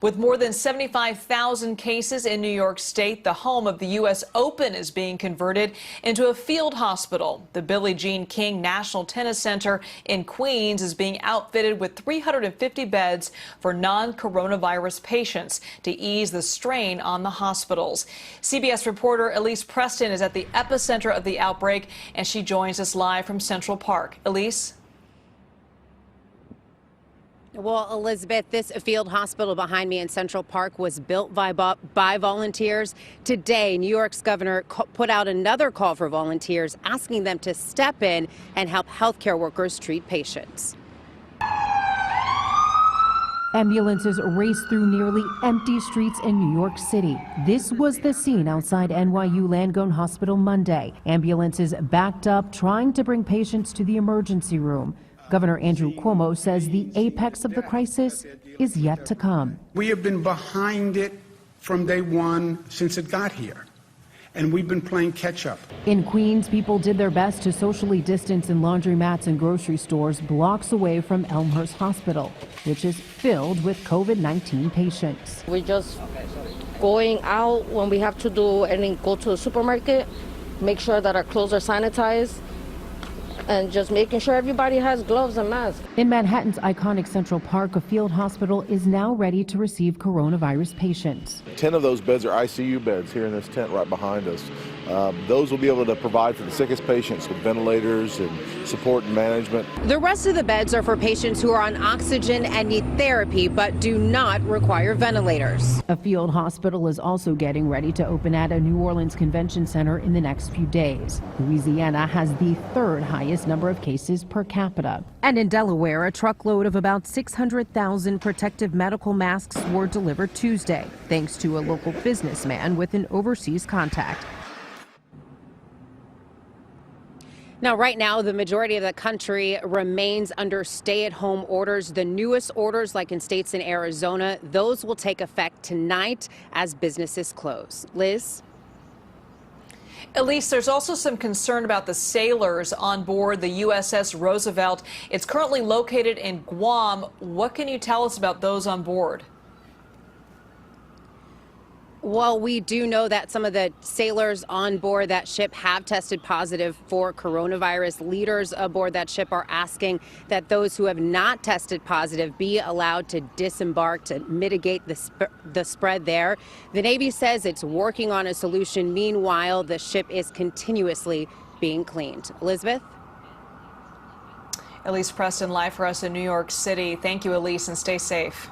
With more than 75,000 cases in New York State, the home of the U.S. Open is being converted into a field hospital. The Billie Jean King National Tennis Center in Queens is being outfitted with 350 beds for non-coronavirus patients to ease the strain on the hospitals. CBS reporter Elise Preston is at the epicenter of the outbreak, and she joins us live from Central Park. Elise? Well, Elizabeth, this field hospital behind me in Central Park was built by volunteers. Today, New York's governor put out another call for volunteers, asking them to step in and help healthcare workers treat patients. Ambulances raced through nearly empty streets in New York City. This was the scene outside NYU Langone Hospital Monday. Ambulances backed up, trying to bring patients to the emergency room. Governor Andrew Cuomo says the apex of the crisis is yet to come. We have been behind it from day one since it got here, and we've been playing catch up. In Queens, people did their best to socially distance in laundromats and grocery stores blocks away from Elmhurst Hospital, which is filled with COVID-19 patients. We're just going out when we have to do anything, go to the supermarket, make sure that our clothes are sanitized, and just making sure everybody has gloves and masks. In Manhattan's iconic Central Park, a field hospital is now ready to receive coronavirus patients. 10 of those beds are ICU beds here in this tent right behind us. Those will be able to provide for the sickest patients with ventilators and support and management. The rest of the beds are for patients who are on oxygen and need therapy but do not require ventilators. A field hospital is also getting ready to open at a New Orleans convention center in the next few days. Louisiana has the third highest number of cases per capita. And in Delaware, a truckload of about 600,000 protective medical masks were delivered Tuesday, thanks to a local businessman with an overseas contact. Now, right now, the majority of the country remains under stay-at-home orders. The newest orders, like in states in Arizona, those will take effect tonight as businesses close. Liz? Elise, there's also some concern about the sailors on board the USS Roosevelt. It's currently located in Guam. What can you tell us about those on board? Well, we do know that some of the sailors on board that ship have tested positive for coronavirus. Leaders aboard that ship are asking that those who have not tested positive be allowed to disembark to mitigate the spread there. The Navy says it's working on a solution. Meanwhile, the ship is continuously being cleaned. Elizabeth? Elise Preston live for us in New York City. Thank you, Elise, and stay safe.